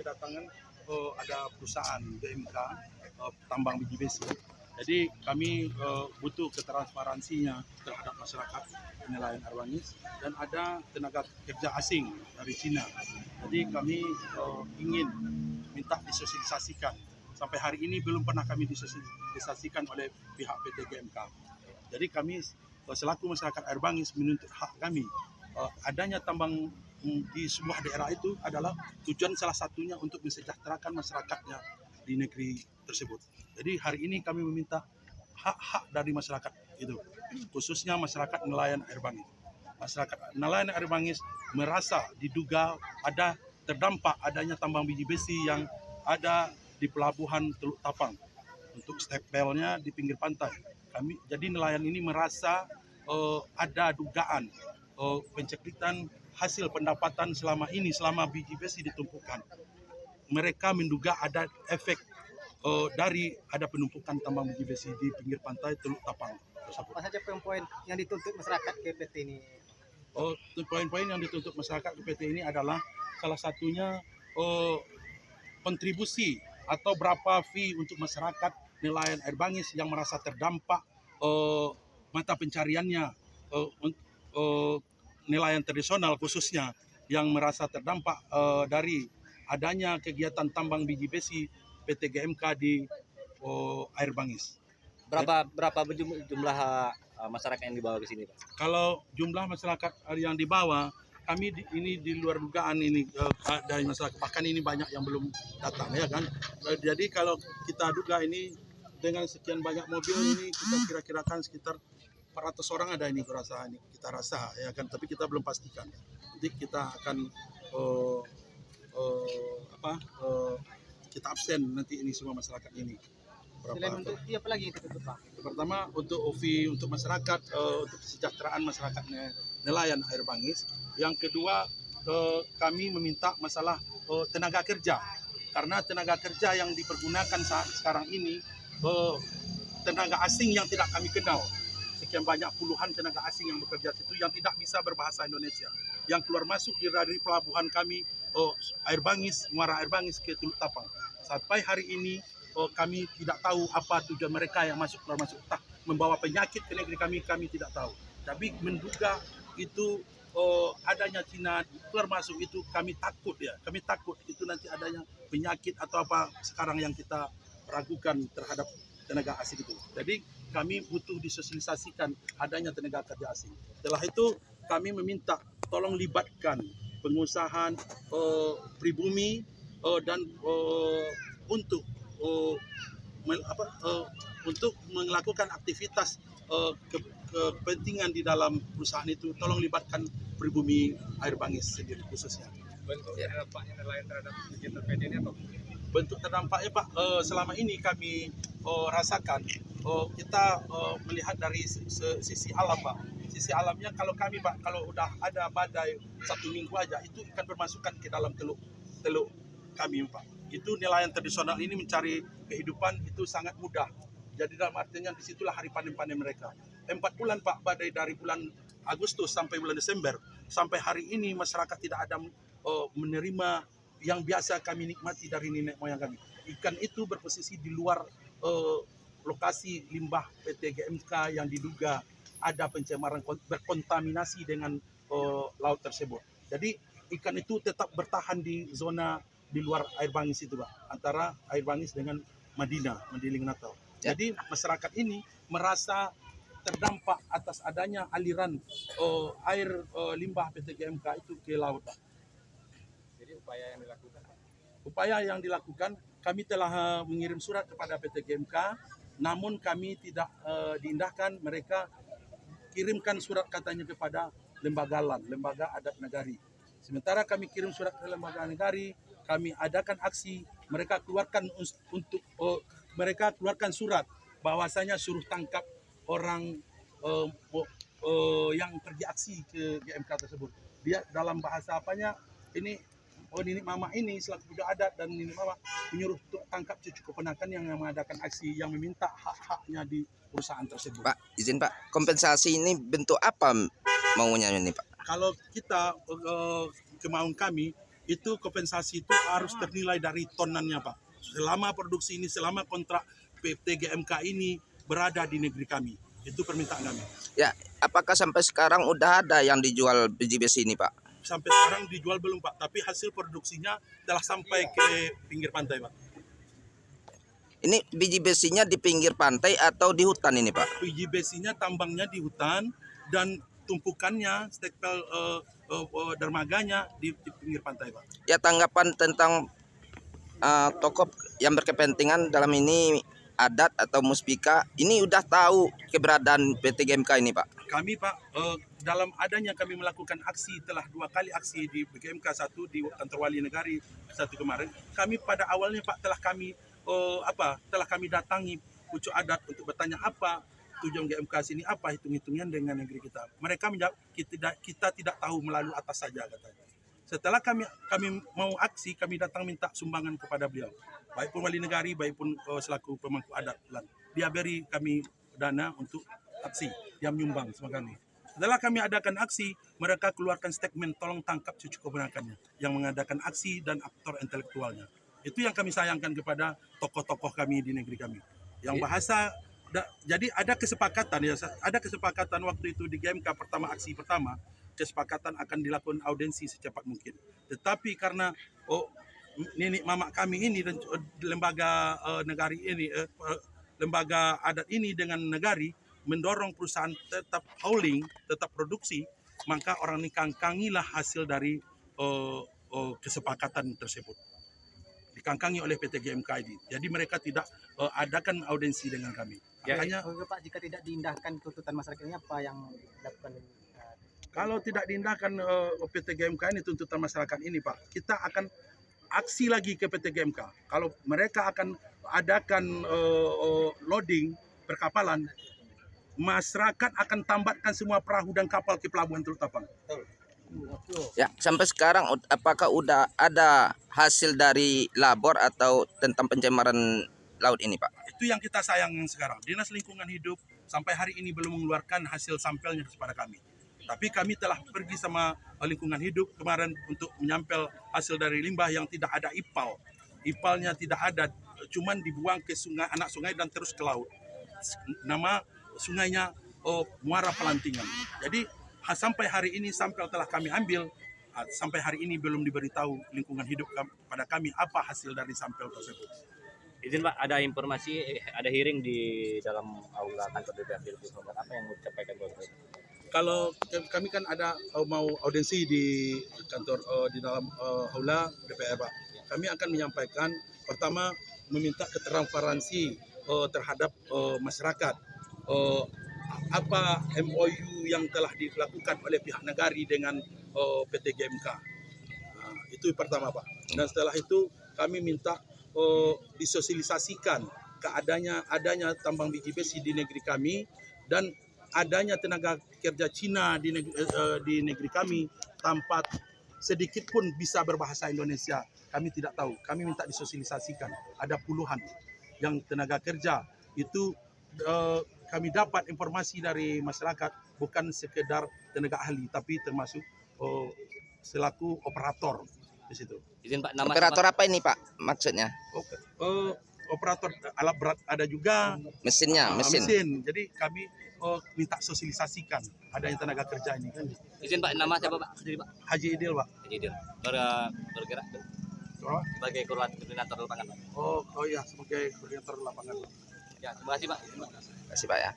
kedatangan ada perusahaan GMK tambang biji besi. Jadi kami butuh ketransparansinya terhadap masyarakat nelayan air bangis, dan ada tenaga kerja asing dari Cina. Jadi kami ingin minta disosialisasikan. Sampai hari ini belum pernah kami disosialisasikan oleh pihak PT GMK. Jadi kami selaku masyarakat air bangis menuntut hak kami. Adanya tambang di sebuah daerah itu adalah tujuan salah satunya untuk mensejahterakan masyarakatnya di negeri tersebut. Jadi hari ini kami meminta hak-hak dari masyarakat itu, khususnya masyarakat nelayan air bangis. Masyarakat nelayan air bangis merasa diduga ada terdampak adanya tambang biji besi yang ada di pelabuhan Teluk Tapang untuk stepelnya di pinggir pantai. Jadi nelayan ini merasa ada dugaan penceklitan hasil pendapatan selama biji besi ditumpukan. Mereka menduga ada efek dari ada penumpukan tambang biji besi di pinggir pantai Teluk Tapang tersebut. Apa saja poin-poin yang dituntut masyarakat ke PT ini? Poin-poin yang dituntut masyarakat ke PT ini adalah salah satunya kontribusi atau berapa fee untuk masyarakat nelayan air bangis yang merasa terdampak mata pencariannya, nelayan tradisional khususnya yang merasa terdampak dari adanya kegiatan tambang biji besi PT GMK di air bangis. Berapa jumlah masyarakat yang dibawa ke sini, Pak? Kalau jumlah masyarakat yang dibawa, kami ini di luar dugaan ini dari masyarakat, bahkan ini banyak yang belum datang ya kan. Jadi kalau kita duga ini dengan sekian banyak mobil ini kita kira-kirakan sekitar 400 orang ada ini kita rasa ya kan, tapi kita belum pastikan. Nanti kita akan kita absen nanti ini semua masyarakat ini. Selain untuk apa lagi itu Pak? Pertama untuk OVI untuk masyarakat, untuk kesejahteraan masyarakat nelayan air bangis. Yang kedua kami meminta masalah tenaga kerja, karena tenaga kerja yang dipergunakan saat sekarang ini tenaga asing yang tidak kami kenal. Sekian banyak puluhan tenaga asing yang bekerja di situ yang tidak bisa berbahasa Indonesia, yang keluar masuk dari pelabuhan kami air bangis, Muara Air Bangis ke Teluk Tapang. Sampai hari ini kami tidak tahu apa tujuan mereka yang keluar masuk, tak membawa penyakit ke negeri kami tidak tahu. Tapi menduga itu adanya Cina keluar masuk itu kami takut itu nanti adanya penyakit atau apa sekarang yang kita ragukan terhadap tenaga asing itu. Jadi kami butuh disosialisasikan adanya tenaga kerja asing. Setelah itu kami meminta tolong libatkan pengusaha pribumi dan untuk melakukan aktivitas kepentingan di dalam perusahaan itu, tolong libatkan pribumi air bangis sendiri khususnya. Bentuk terdampaknya nelayan terhadap kegiatan PT ini apa? Bentuk terdampaknya Pak, selama ini kami rasakan, kita melihat dari sisi alam Pak. Sisi alamnya kalau kami Pak, kalau udah ada badai 1 minggu aja itu ikan bermasukan ke dalam teluk kami Pak. Itu nelayan tradisional ini mencari kehidupan itu sangat mudah. Jadi dalam artinya disitulah hari panen-panen mereka. 4 bulan Pak, badai dari bulan Agustus sampai bulan Desember. Sampai hari ini masyarakat tidak ada menerima yang biasa kami nikmati dari nenek moyang kami. Ikan itu berposisi di luar lokasi limbah PT GMK yang diduga ada pencemaran berkontaminasi dengan laut tersebut. Jadi ikan itu tetap bertahan di zona di luar air bangis itu Pak, antara air bangis dengan Madiling Natal. Ya. Jadi masyarakat ini merasa terdampak atas adanya aliran air limbah PT GMK itu ke laut Pak. Jadi upaya yang dilakukan, kami telah mengirim surat kepada PT GMK, namun kami tidak diindahkan. Mereka kirimkan surat katanya kepada lembaga adat negari. Sementara kami kirim surat ke lembaga negari, kami adakan aksi, mereka keluarkan surat bahwasanya suruh tangkap orang yang pergi aksi ke GMK tersebut. Dia dalam bahasa apanya ini, Nini Mama ini selaku budak adat dan Nini Mama menyuruh tangkap cucu keponakan yang mengadakan aksi yang meminta hak-haknya di perusahaan tersebut. Pak, izin Pak, kompensasi ini bentuk apa maunya ini Pak? Kalau kita kemauan kami itu kompensasi itu harus ternilai dari tonannya Pak. Selama produksi ini, selama kontrak PT GMK ini berada di negeri kami. Itu permintaan kami. Ya, apakah sampai sekarang udah ada yang dijual biji besi ini, Pak? Sampai sekarang dijual belum Pak, tapi hasil produksinya telah sampai ke pinggir pantai Pak. Ini biji besinya di pinggir pantai atau di hutan ini, Pak? Biji besinya tambangnya di hutan dan tumpukannya, stekpel dermaganya di pinggir pantai Pak. Ya, tanggapan tentang tokoh yang berkepentingan dalam ini adat atau muspika ini udah tahu keberadaan PT GMK ini, Pak? Kami Pak, dalam adanya kami melakukan aksi, telah 2 kali aksi di GMK, 1 di kantor Wali Negari, 1 kemarin. Kami pada awalnya Pak telah kami datangi pucuk adat untuk bertanya apa tujuan GMK sini, apa hitung-hitungan dengan negeri kita. Mereka menjawab kita tidak tahu, melalui atas saja katanya. Setelah kami mau aksi, kami datang minta sumbangan kepada beliau, baik pun Wali Negari, baik pun selaku pemangku adat. Dia beri kami dana untuk aksi, dia menyumbang sama kami. Setelah kami adakan aksi, mereka keluarkan statement tolong tangkap cucu keponakannya yang mengadakan aksi dan aktor intelektualnya. Itu yang kami sayangkan kepada tokoh-tokoh kami di negeri kami. Yang bahasa, jadi ada kesepakatan waktu itu di GMK aksi pertama, kesepakatan akan dilakukan audensi secepat mungkin. Tetapi karena nenek mamak kami ini dan lembaga negari ini, lembaga adat ini dengan negari mendorong perusahaan tetap hauling, tetap produksi, maka orang ini kangkangilah hasil dari kesepakatan tersebut. Dikangkangi oleh PT GMK ini. Jadi mereka tidak adakan audensi dengan kami. Makanya Pak, jika tidak diindahkan tuntutan masyarakat ini, apa yang dilakukan? kalau tidak diindahkan PT GMK ini, tuntutan masyarakat ini Pak, kita akan aksi lagi ke PT GMK. Kalau mereka akan adakan loading perkapalan, masyarakat akan tambatkan semua perahu dan kapal ke pelabuhan Teluk Tapang. Ya, sampai sekarang apakah udah ada hasil dari labor atau tentang pencemaran laut ini, Pak? Itu yang kita sayangkan sekarang. Dinas Lingkungan Hidup sampai hari ini belum mengeluarkan hasil sampelnya kepada kami. Tapi kami telah pergi sama Lingkungan Hidup kemarin untuk menyampel hasil dari limbah yang tidak ada ipal. Ipalnya tidak ada, cuman dibuang ke sungai, anak sungai dan terus ke laut. Nama sungainya Muara Pelantingan. Jadi sampai hari ini sampel telah kami ambil, sampai hari ini belum diberitahu Lingkungan Hidup pada kami apa hasil dari sampel tersebut. Izin Pak, ada informasi, ada hearing di dalam aula kantor DPRD Lebus Nomor. Apa yang mau disampaikan Bapak? Kalau kami kan ada mau audensi di kantor di dalam aula DPR Pak. Kami akan menyampaikan pertama meminta ketransparansi terhadap masyarakat. Apa MOU yang telah dilakukan oleh pihak negari dengan PT GMK. Itu pertama Pak. Dan setelah itu kami minta disosialisasikan adanya tambang biji besi di negeri kami dan adanya tenaga kerja Cina di negeri kami tanpa sedikit pun bisa berbahasa Indonesia. Kami tidak tahu. Kami minta disosialisasikan. Ada puluhan yang tenaga kerja itu kami dapat informasi dari masyarakat bukan sekedar tenaga ahli tapi termasuk selaku operator di situ. Izin Pak, nama Operator apa ini, Pak? Maksudnya? Operator alat berat ada juga. Mesin. Jadi kami minta sosialisasikan adanya tenaga kerja ini. Izin Pak, nama siapa Pak? Sendiri Pak? Haji Idil Pak. Haji Idil. Bergerak sebagai koordinator lapangan Pak. Oh iya sebagai koordinator lapangan. Ya, terima kasih Pak. Terima kasih, Pak ya.